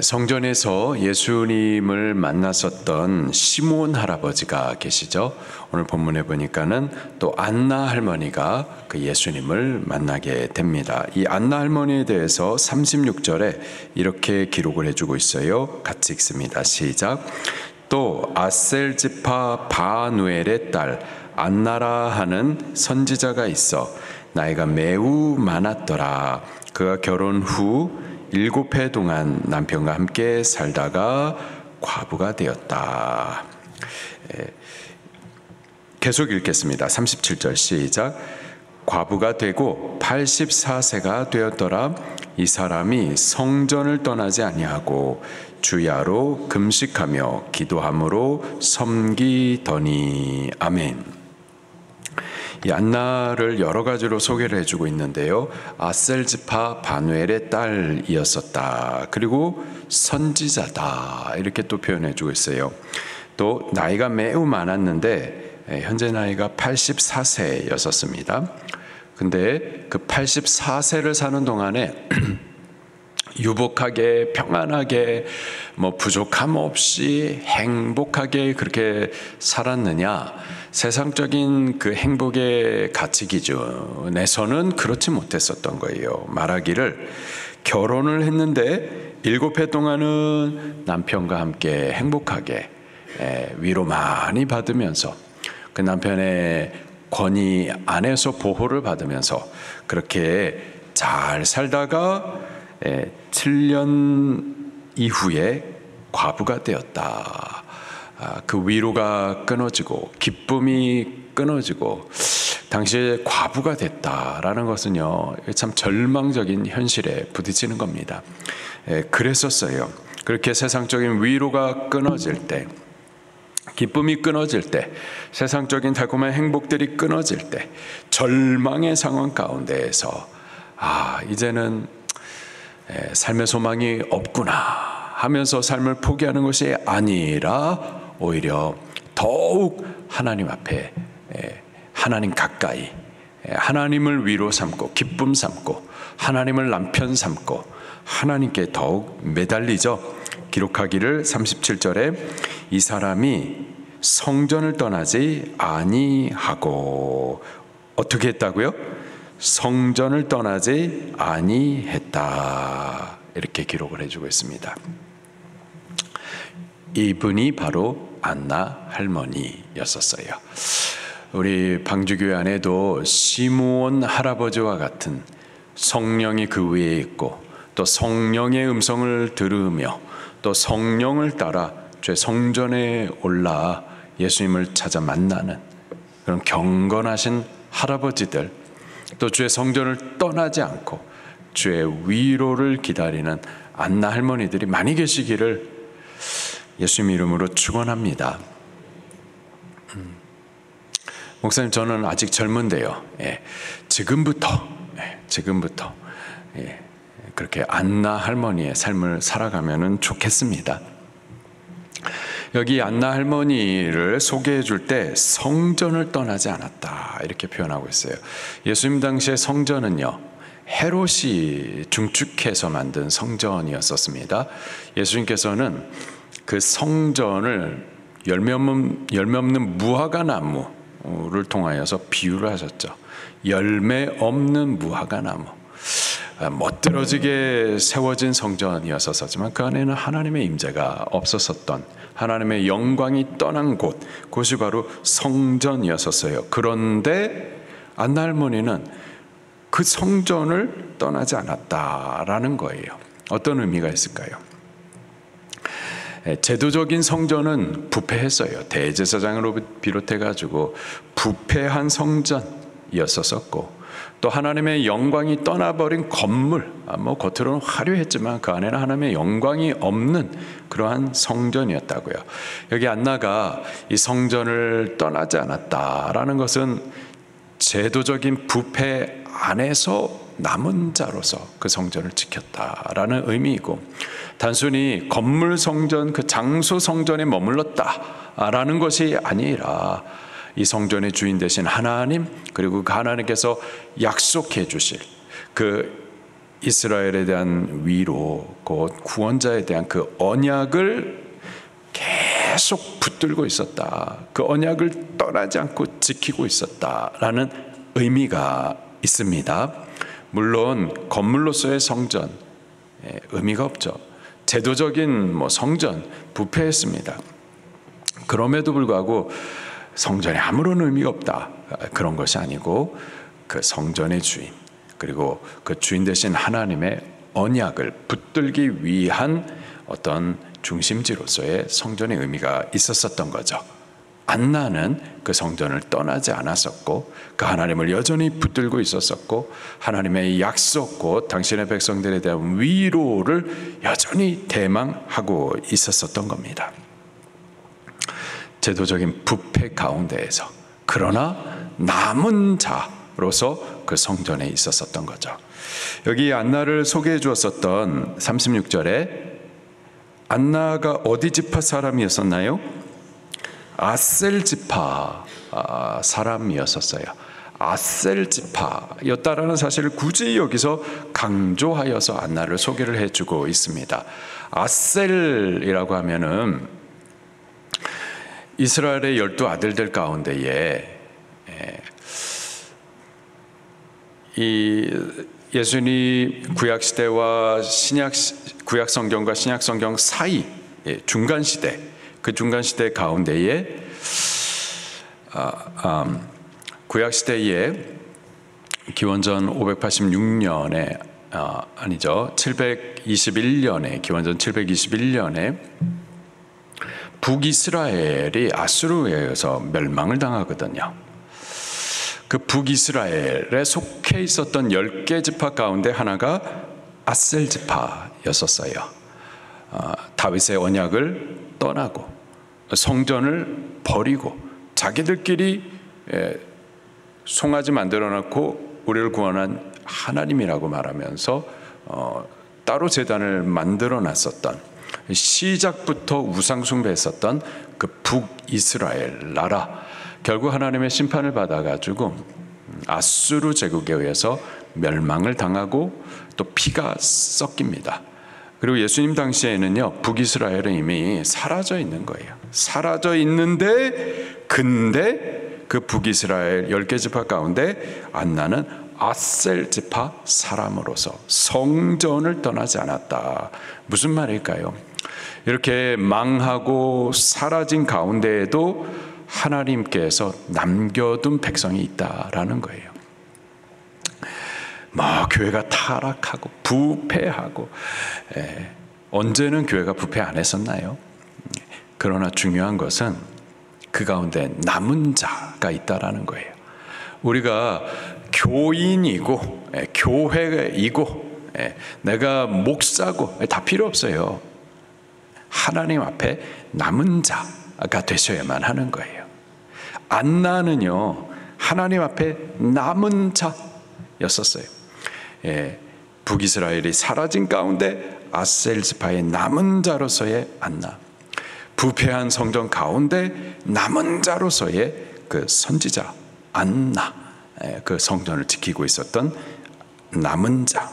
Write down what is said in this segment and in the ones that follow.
성전에서 예수님을 만났었던 시므온 할아버지가 계시죠. 오늘 본문에 보니까는 또 안나 할머니가 그 예수님을 만나게 됩니다. 이 안나 할머니에 대해서 36절에 이렇게 기록을 해주고 있어요. 같이 읽습니다. 시작. 또 아셀 지파 바누엘의 딸 안나라 하는 선지자가 있어 나이가 매우 많았더라. 그가 결혼 후 7해 동안 남편과 함께 살다가 과부가 되었다. 계속 읽겠습니다. 37절 시작. 과부가 되고 84세가 되었더라. 이 사람이 성전을 떠나지 아니하고 주야로 금식하며 기도함으로 섬기더니. 아멘. 이 안나를 여러 가지로 소개를 해주고 있는데요. 아셀 지파 바누엘의 딸이었었다. 그리고 선지자다. 이렇게 또 표현해주고 있어요. 또 나이가 매우 많았는데 현재 나이가 84세였었습니다. 근데 그 84세를 사는 동안에 유복하게 평안하게 뭐 부족함 없이 행복하게 그렇게 살았느냐? 세상적인 그 행복의 가치 기준에서는 그렇지 못했었던 거예요. 말하기를 결혼을 했는데 7해 동안은 남편과 함께 행복하게 위로 많이 받으면서 그 남편의 권위 안에서 보호를 받으면서 그렇게 잘 살다가 7년 이후에 과부가 되었다. 그 위로가 끊어지고 기쁨이 끊어지고 당시에 과부가 됐다라는 것은요, 참 절망적인 현실에 부딪히는 겁니다. 그랬었어요. 그렇게 세상적인 위로가 끊어질 때, 기쁨이 끊어질 때, 세상적인 달콤한 행복들이 끊어질 때, 절망의 상황 가운데에서 이제는 삶의 소망이 없구나 하면서 삶을 포기하는 것이 아니라 오히려 더욱 하나님 앞에, 하나님 가까이, 하나님을 위로 삼고 기쁨 삼고 하나님을 남편 삼고 하나님께 더욱 매달리죠. 기록하기를 37절에 이 사람이 성전을 떠나지 아니하고 어떻게 했다고요? 성전을 떠나지 아니했다. 이렇게 기록을 해주고 있습니다. 이분이 바로 안나 할머니였었어요. 우리 방주교회 안에도 시므온 할아버지와 같은 성령이 그 위에 있고 또 성령의 음성을 들으며 또 성령을 따라 죄 성전에 올라 예수님을 찾아 만나는 그런 경건하신 할아버지들, 또 주의 성전을 떠나지 않고 주의 위로를 기다리는 안나 할머니들이 많이 계시기를 예수님 이름으로 축원합니다. 목사님, 저는 아직 젊은데요. 지금부터 그렇게 안나 할머니의 삶을 살아가면 좋겠습니다. 여기 안나 할머니를 소개해 줄 때 성전을 떠나지 않았다 이렇게 표현하고 있어요. 예수님 당시의 성전은요, 헤롯이 중축해서 만든 성전이었었습니다. 예수님께서는 그 성전을 열매 없는 무화과 나무를 통하여서 비유를 하셨죠. 열매 없는 무화과 나무, 멋들어지게 세워진 성전이었었지만 그 안에는 하나님의 임재가 없었던, 하나님의 영광이 떠난 곳이 바로 성전이었었어요. 그런데 안나 할머니는 그 성전을 떠나지 않았다라는 거예요. 어떤 의미가 있을까요? 제도적인 성전은 부패했어요. 대제사장으로 비롯해가지고 부패한 성전이었었고, 또 하나님의 영광이 떠나버린 건물, 겉으로는 화려했지만 그 안에는 하나님의 영광이 없는 그러한 성전이었다고요. 여기 안나가 이 성전을 떠나지 않았다라는 것은 제도적인 부패 안에서 남은 자로서 그 성전을 지켰다라는 의미이고, 단순히 건물 성전, 그 장소 성전에 머물렀다라는 것이 아니라 이 성전의 주인 되신 하나님, 그리고 그 하나님께서 약속해 주실 그 이스라엘에 대한 위로, 곧 구원자에 대한 그 언약을 계속 붙들고 있었다. 그 언약을 떠나지 않고 지키고 있었다라는 의미가 있습니다. 물론 건물로서의 성전 의미가 없죠. 제도적인 성전 부패했습니다. 그럼에도 불구하고 성전에 아무런 의미가 없다, 그런 것이 아니고 그 성전의 주인, 그리고 그 주인 되신 하나님의 언약을 붙들기 위한 어떤 중심지로서의 성전의 의미가 있었었던 거죠. 안나는 그 성전을 떠나지 않았었고 그 하나님을 여전히 붙들고 있었었고 하나님의 약속, 곧 당신의 백성들에 대한 위로를 여전히 대망하고 있었었던 겁니다. 제도적인 부패 가운데에서, 그러나 남은 자로서 그 성전에 있었었던 거죠. 여기 안나를 소개해 주었었던 36절에 안나가 어디 지파 사람이었었나요? 아셀 지파 사람이었었어요. 아셀 지파였다라는 사실을 굳이 여기서 강조하여서 안나를 소개를 해주고 있습니다. 아셀이라고 하면은 이스라엘의 12 아들들 가운데에 이 예수님 구약 시대와 구약 성경과 신약 성경 사이 중간 시대, 그 중간 시대 가운데에 구약 시대에 기원전 586년에 아니죠, 721년에 기원전 721년에 북이스라엘이 아수르에 의해서 멸망을 당하거든요. 그 북이스라엘에 속해 있었던 10개 지파 가운데 하나가 아셀 지파였었어요. 다윗의 언약을 떠나고 성전을 버리고 자기들끼리 송아지 만들어놓고 우리를 구원한 하나님이라고 말하면서 따로 제단을 만들어놨었던, 시작부터 우상 숭배했었던 그 북이스라엘 나라, 결국 하나님의 심판을 받아가지고 아수르 제국에 의해서 멸망을 당하고 또 피가 섞입니다. 그리고 예수님 당시에는요, 북이스라엘은 이미 사라져 있는 거예요. 사라져 있는데, 근데 그 북이스라엘 10개 지파 가운데 안나는 아셀 지파 사람으로서 성전을 떠나지 않았다. 무슨 말일까요? 이렇게 망하고 사라진 가운데에도 하나님께서 남겨둔 백성이 있다라는 거예요. 교회가 타락하고 부패하고, 언제는 교회가 부패 안 했었나요? 그러나 중요한 것은 그 가운데 남은 자가 있다라는 거예요. 우리가 교인이고 교회이고 내가 목사고 다 필요 없어요. 하나님 앞에 남은 자가 되셔야만 하는 거예요. 안나는요, 하나님 앞에 남은 자였었어요. 북이스라엘이 사라진 가운데 아셀 지파의 남은 자로서의 안나, 부패한 성전 가운데 남은 자로서의 그 선지자 안나, 그 성전을 지키고 있었던 남은 자,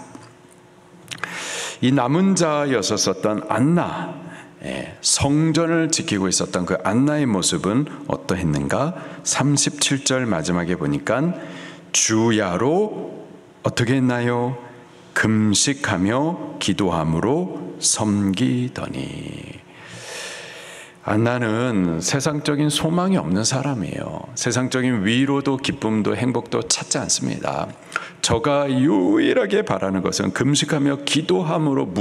이 남은 자였었던 안나, 성전을 지키고 있었던 그 안나의 모습은 어떠했는가? 37절 마지막에 보니까 주야로 어떻게 했나요? 금식하며 기도함으로 섬기더니. 안나는 세상적인 소망이 없는 사람이에요. 세상적인 위로도 기쁨도 행복도 찾지 않습니다. 저가 유일하게 바라는 것은 금식하며 기도함으로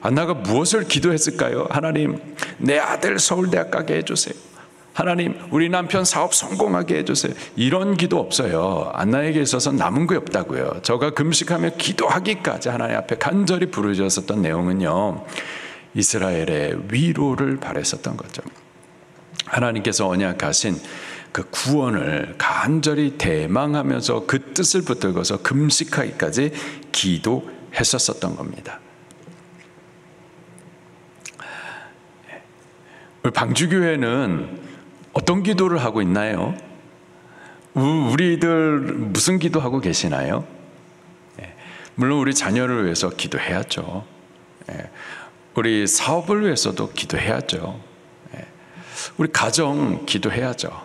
안나가 무엇을 기도했을까요? 하나님, 내 아들 서울대학 가게 해주세요. 하나님, 우리 남편 사업 성공하게 해주세요. 이런 기도 없어요. 안나에게 있어서 남은 게 없다고요. 저가 금식하며 기도하기까지 하나님 앞에 간절히 부르짖었던 내용은요, 이스라엘의 위로를 바랬었던 거죠. 하나님께서 언약하신 그 구원을 간절히 대망하면서 그 뜻을 붙들고서 금식하기까지 기도했었던 겁니다. 방주교회는 어떤 기도를 하고 있나요? 우리들 무슨 기도하고 계시나요? 물론 우리 자녀를 위해서 기도해야죠. 우리 사업을 위해서도 기도해야죠. 우리 가정 기도해야죠.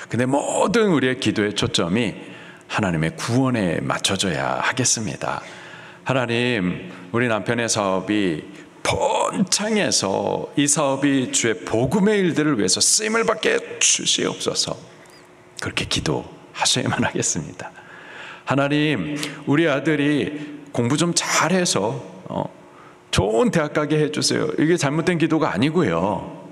근데 모든 우리의 기도의 초점이 하나님의 구원에 맞춰져야 하겠습니다. 하나님, 우리 남편의 사업이 번창해서 이 사업이 주의 복음의 일들을 위해서 쓰임을 받게 주시옵소서. 그렇게 기도하셔야만 하겠습니다. 하나님, 우리 아들이 공부 좀 잘해서 좋은 대학 가게 해주세요. 이게 잘못된 기도가 아니고요.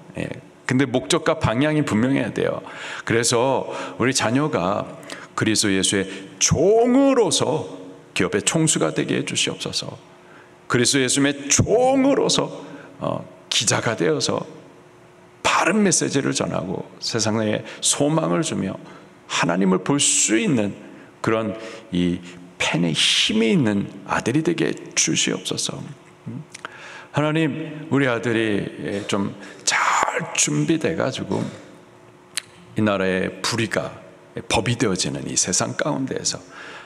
근데 목적과 방향이 분명해야 돼요. 그래서 우리 자녀가 그리스도 예수의 종으로서 기업의 총수가 되게 해주시옵소서. 그리스도 예수의 종으로서 기자가 되어서 바른 메시지를 전하고 세상에 소망을 주며 하나님을 볼 수 있는 그런 이 펜에 힘이 있는 아들이 되게 주시옵소서. 하나님, 우리 아들이 좀 잘 준비돼 가지고 이 나라의 불의가 법이 되어지는 이 세상 가운데에서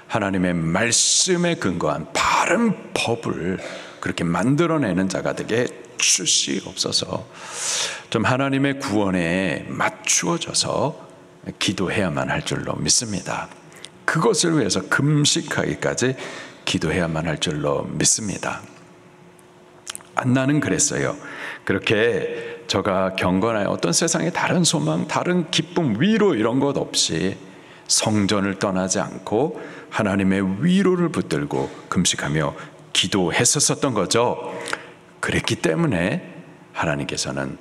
하나님의 말씀에 근거한 바른 법을 그렇게 만들어내는 자가 되게 주시옵소서. 좀 하나님의 구원에 맞추어져서 기도해야만 할 줄로 믿습니다. 그것을 위해서 금식하기까지 기도해야만 할 줄로 믿습니다. 안나는 그랬어요. 그렇게 저가 경건하여 어떤 세상의 다른 소망, 다른 기쁨, 위로 이런 것 없이 성전을 떠나지 않고 하나님의 위로를 붙들고 금식하며 기도했었던 거죠. 그랬기 때문에 하나님께서는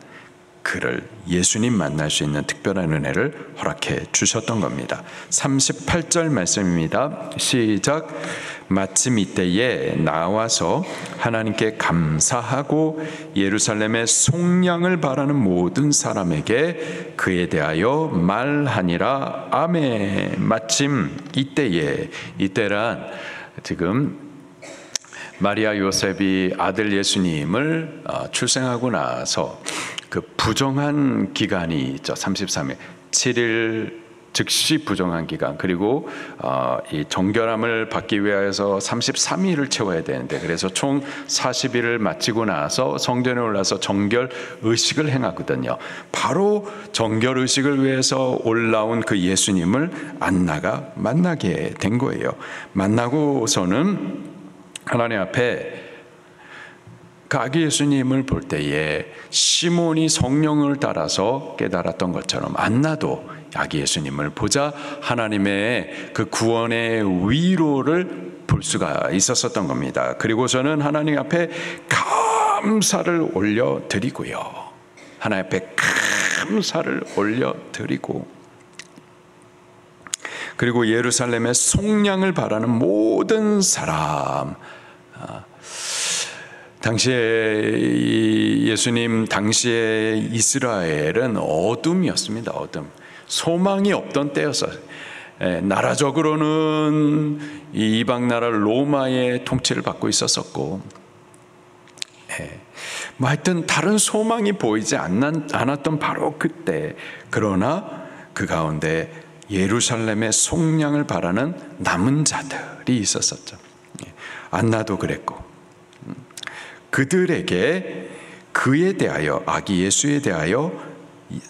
그를 예수님 만날 수 있는 특별한 은혜를 허락해 주셨던 겁니다. 38절 말씀입니다. 시작. 마침 이때에 나와서 하나님께 감사하고 예루살렘의 속량을 바라는 모든 사람에게 그에 대하여 말하니라. 아멘. 마침 이때에, 이때란 지금 마리아 요셉이 아들 예수님을 출생하고 나서 그 부정한 기간이 있죠. 33일, 7일 즉시 부정한 기간, 그리고 이 정결함을 받기 위해서 33일을 채워야 되는데, 그래서 총 40일을 마치고 나서 성전에 올라서 정결 의식을 행하거든요. 바로 정결 의식을 위해서 올라온 그 예수님을 안나가 만나게 된 거예요. 만나고서는 하나님 앞에 그 아기 예수님을 볼 때에 시몬이 성령을 따라서 깨달았던 것처럼 안나도 아기 예수님을 보자 하나님의 그 구원의 위로를 볼 수가 있었던 겁니다. 그리고서는 하나님 앞에 감사를 올려드리고요. 하나님 앞에 감사를 올려드리고, 그리고 예루살렘의 속량을 바라는 모든 사람, 당시에 예수님 당시에 이스라엘은 어둠이었습니다. 어둠, 소망이 없던 때였어요. 나라적으로는 이방 나라 로마의 통치를 받고 있었었고, 뭐 하여튼 다른 소망이 보이지 않았던 바로 그때, 그러나 그 가운데 예루살렘의 속량을 바라는 남은 자들이 있었었죠. 안나도 그랬고, 그들에게 그에 대하여, 아기 예수에 대하여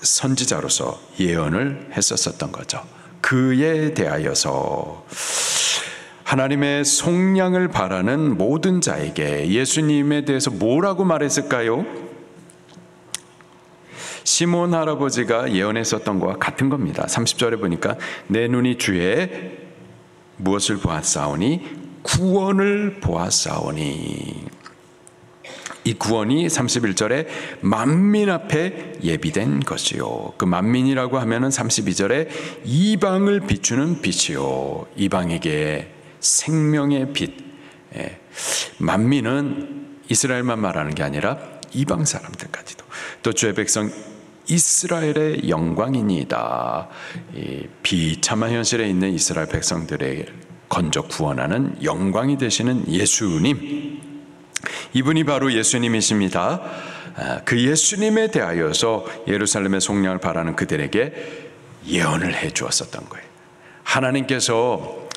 선지자로서 예언을 했었던 거죠. 그에 대하여서 하나님의 속량을 바라는 모든 자에게 예수님에 대해서 뭐라고 말했을까요? 시몬 할아버지가 예언했었던 것과 같은 겁니다. 30절에 보니까 내 눈이 주의 무엇을 보았사오니? 구원을 보았사오니. 이 구원이 31절에 만민 앞에 예비된 것이요. 그 만민이라고 하면은 32절에 이방을 비추는 빛이요. 이방에게 생명의 빛. 만민은 이스라엘만 말하는 게 아니라 이방 사람들까지도. 또 주의 백성 이스라엘의 영광이니이다. 이 비참한 현실에 있는 이스라엘 백성들의 건져 구원하는 영광이 되시는 예수님, 이분이 바로 예수님이십니다. 그 예수님에 대하여서 예루살렘의 속량을 바라는 그들에게 예언을 해 주었었던 거예요. 하나님께서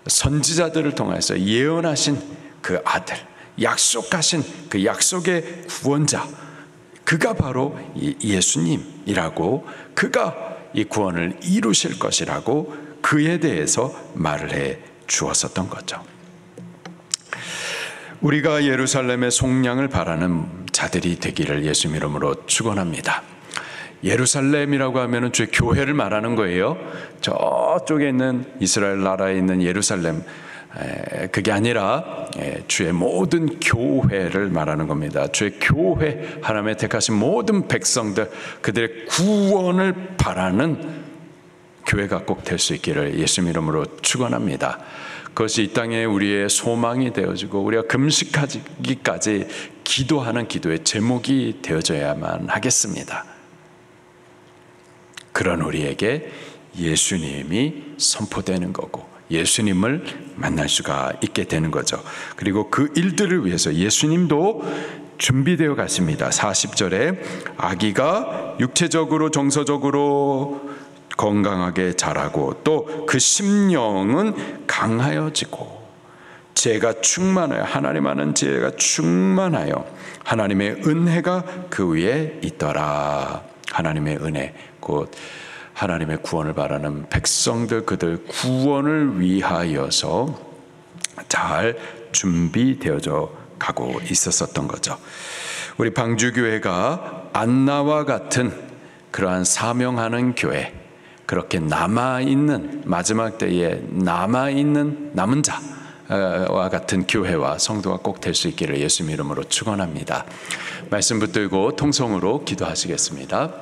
선지자들을 통해서 예언하신 그 아들, 약속하신 그 약속의 구원자, 그가 바로 예수님이라고, 그가 이 구원을 이루실 것이라고 그에 대해서 말을 해 주었었던 거죠. 우리가 예루살렘의 속량을 바라는 자들이 되기를 예수님 이름으로 축원합니다. 예루살렘이라고 하면 주의 교회를 말하는 거예요. 저쪽에 있는 이스라엘 나라에 있는 예루살렘, 그게 아니라 주의 모든 교회를 말하는 겁니다. 주의 교회, 하나님의 택하신 모든 백성들, 그들의 구원을 바라는 교회가 꼭 될 수 있기를 예수님 이름으로 축원합니다. 그것이 이 땅에 우리의 소망이 되어지고 우리가 금식하기까지 기도하는 기도의 제목이 되어져야만 하겠습니다. 그런 우리에게 예수님이 선포되는 거고 예수님을 만날 수가 있게 되는 거죠. 그리고 그 일들을 위해서 예수님도 준비되어 가십니다. 40절에 아기가 육체적으로 정서적으로 건강하게 자라고 또 그 심령은 강하여지고 지혜가 충만하여, 하나님 아는 지혜가 충만하여 하나님의 은혜가 그 위에 있더라. 하나님의 은혜, 곧 하나님의 구원을 바라는 백성들, 그들 구원을 위하여서 잘 준비되어져 가고 있었던 거죠. 우리 방주교회가 안나와 같은 그러한 사명하는 교회, 그렇게 남아있는, 마지막 때에 남아있는 남은 자와 같은 교회와 성도가 꼭 될 수 있기를 예수님 이름으로 축원합니다. 말씀 붙들고 통성으로 기도하시겠습니다.